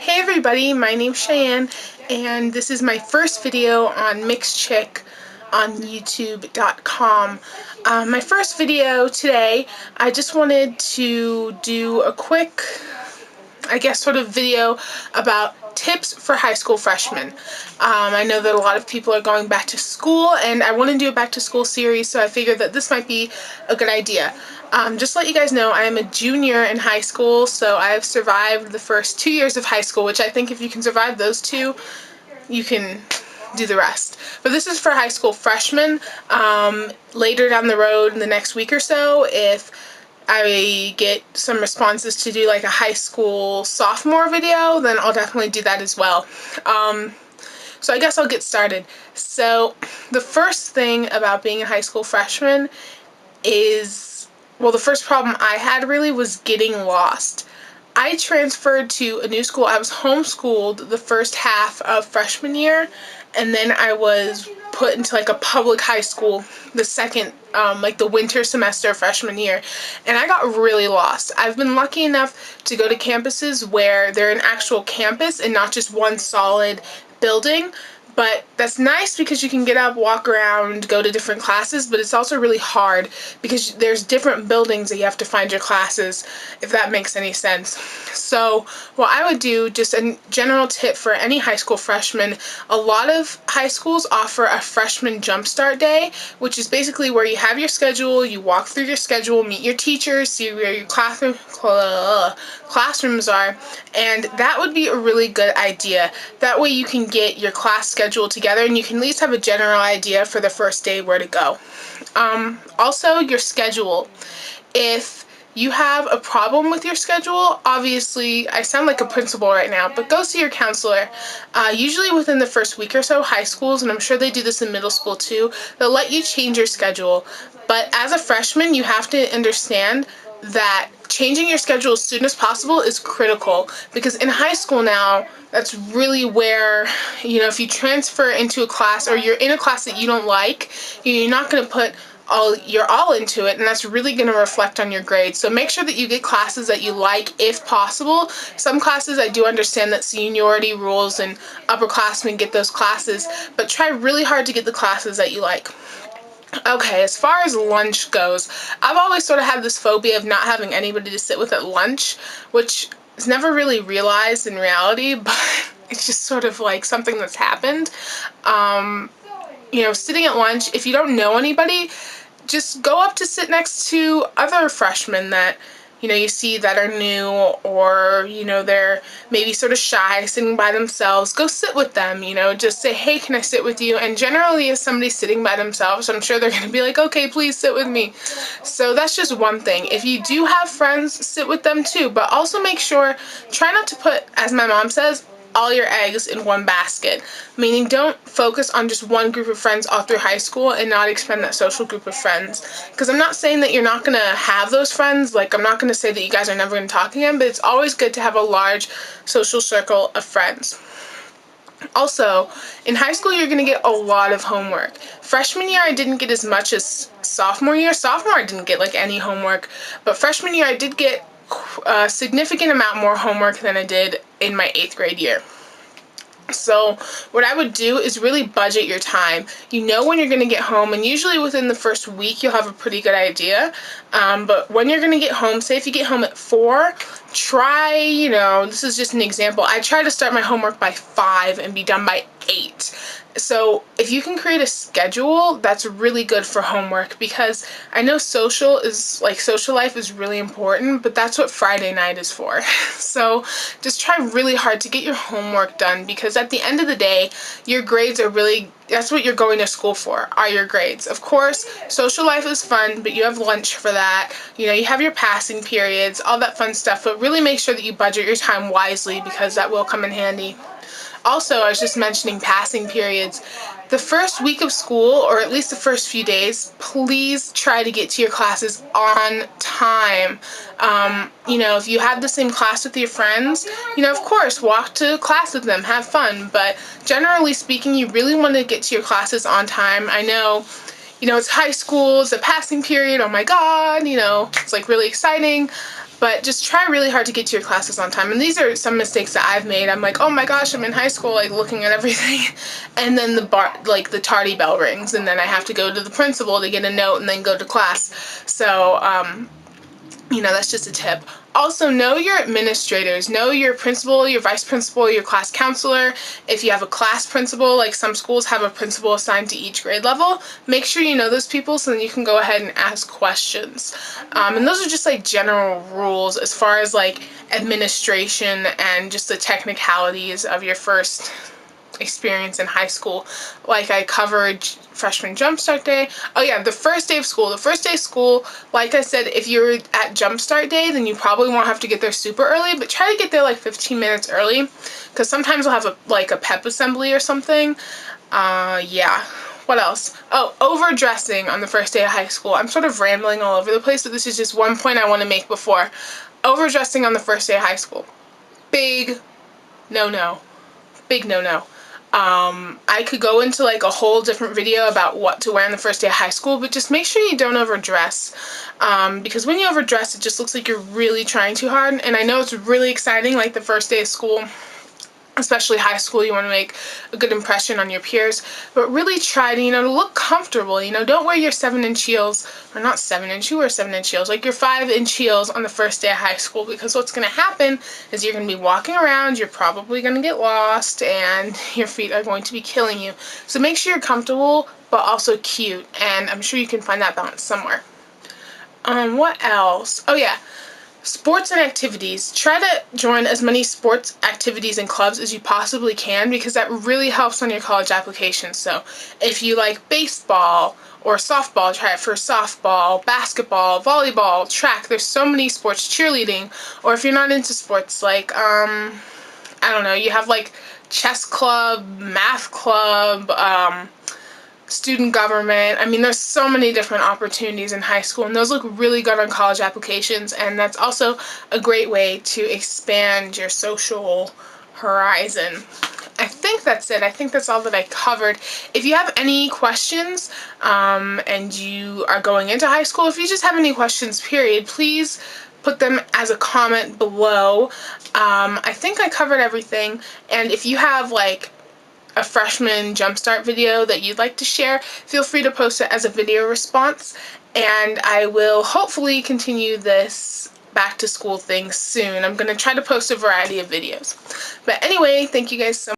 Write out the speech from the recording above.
Hey everybody, my name's Cheyenne, and this is my first video on MixedChick on YouTube.com. My first video today, I just wanted to do a quick, sort of video about tips for high school freshmen. I know that a lot of people are going back to school, and I want to do a back to school series, so I figured that this might be a good idea. Just to let you guys know, I am a junior in high school, so I have survived the first 2 years of high school, which I think if you can survive those two, you can do the rest. But this is for high school freshmen. Later down the road in the next week or so, if I get some responses to do like a high school sophomore video, then I'll definitely do that as well. So I guess I'll get started. So the first thing about being a high school freshman is, well, the first problem I had really was getting lost. I transferred to a new school. I was homeschooled the first half of freshman year, and then I was put into like a public high school the second, the winter semester of freshman year, and I got really lost. I've been lucky enough to go to campuses where they're an actual campus and not just one solid building. But that's nice because you can get up, walk around, go to different classes, but it's also really hard because there's different buildings that you have to find your classes, if that makes any sense. So what I would do, just a general tip for any high school freshman, a lot of high schools offer a freshman jumpstart day, which is basically where you have your schedule, you walk through your schedule, meet your teachers, see where your classrooms are, and that would be a really good idea. That way you can get your class schedule together and you can at least have a general idea for the first day where to go. Also, your schedule. If you have a problem with your schedule, obviously, I sound like a principal right now, but go see your counselor. Usually within the first week or so, high schools, and I'm sure they do this in middle school too, they'll let you change your schedule. But as a freshman, you have to understand that changing your schedule as soon as possible is critical, because in high school now, that's really where, if you transfer into a class or you're in a class that you don't like, you're not going to put your all into it, and that's really going to reflect on your grades. So make sure that you get classes that you like if possible. Some classes, I do understand that seniority rules and upperclassmen get those classes, but try really hard to get the classes that you like. Okay, as far as lunch goes, I've always sort of had this phobia of not having anybody to sit with at lunch, which is never really realized in reality, but it's just sort of like something that's happened. Sitting at lunch, if you don't know anybody, just go up to sit next to other freshmen that you see that are new, or they're maybe sort of shy, sitting by themselves. Go sit with them, just say, hey, can I sit with you? And generally, if somebody's sitting by themselves, I'm sure they're going to be like, okay, please sit with me. So that's just one thing. If you do have friends, sit with them too, but also make sure, try not to put, as my mom says, all your eggs in one basket, meaning don't focus on just one group of friends all through high school and not expand that social group of friends. Because I'm not saying that you're not going to have those friends, like I'm not going to say that you guys are never going to talk again, but it's always good to have a large social circle of friends. Also, in high school, you're going to get a lot of homework. Freshman year, I didn't get as much as sophomore year. Sophomore, I didn't get like any homework, but freshman year, I did get a significant amount more homework than I did in my 8th grade year. So what I would do is really budget your time. You know when you're going to get home, and usually within the first week you'll have a pretty good idea. But when you're going to get home, say if you get home at 4, try, this is just an example, I try to start my homework by 5 and be done by 8. So if you can create a schedule, that's really good for homework, because I know social life is really important, but that's what Friday night is for. So just try really hard to get your homework done, because at the end of the day, your grades are really, that's what you're going to school for, are your grades. Of course, social life is fun, but you have lunch for that. You have your passing periods, all that fun stuff, but really make sure that you budget your time wisely, because that will come in handy. Also, I was just mentioning passing periods. The first week of school, or at least the first few days, please try to get to your classes on time. If you have the same class with your friends, of course, walk to class with them, have fun. But generally speaking, you really want to get to your classes on time. I know, it's high school, it's a passing period, oh my god, it's like really exciting. But just try really hard to get to your classes on time. And these are some mistakes that I've made. I'm like, oh my gosh, I'm in high school, like looking at everything, and then the tardy bell rings, and then I have to go to the principal to get a note and then go to class. So that's just a tip. Also, know your administrators. Know your principal, your vice principal, your class counselor. If you have a class principal, like some schools have a principal assigned to each grade level, make sure you know those people so then you can go ahead and ask questions. And those are just like general rules as far as like administration and just the technicalities of your first experience in high school. Like I covered freshman jumpstart day. Oh yeah, the first day of school. The first day of school, like I said, if you're at jumpstart day, then you probably won't have to get there super early, but try to get there like 15 minutes early, because sometimes we'll have a pep assembly or something. Yeah. What else? Oh, overdressing on the first day of high school. I'm sort of rambling all over the place, but this is just one point I want to make before. Overdressing on the first day of high school. Big no-no. Big no-no. I could go into like a whole different video about what to wear on the first day of high school, but just make sure you don't overdress, because when you overdress, it just looks like you're really trying too hard. And I know it's really exciting, like the first day of school, especially high school, you want to make a good impression on your peers, but really try to, look comfortable. Don't wear your 7-inch heels, or not 7-inch, you wear 7-inch heels, like your 5-inch heels on the first day of high school, because what's going to happen is you're going to be walking around, you're probably going to get lost, and your feet are going to be killing you. So make sure you're comfortable, but also cute, and I'm sure you can find that balance somewhere. What else? Oh yeah. Sports and activities. Try to join as many sports activities and clubs as you possibly can, because that really helps on your college application. So if you like baseball or softball, try it for softball, basketball, volleyball, track. There's so many sports, cheerleading. Or if you're not into sports, like, I don't know, you have like chess club, math club, student government. I mean, there's so many different opportunities in high school, and those look really good on college applications, and that's also a great way to expand your social horizon. I think that's it. I think that's all that I covered. If you have any questions, and you are going into high school, if you just have any questions, period, please put them as a comment below. I think I covered everything, and if you have like a freshman jumpstart video that you'd like to share, feel free to post it as a video response, and I will hopefully continue this back to school thing soon. I'm going to try to post a variety of videos. But anyway, thank you guys so much.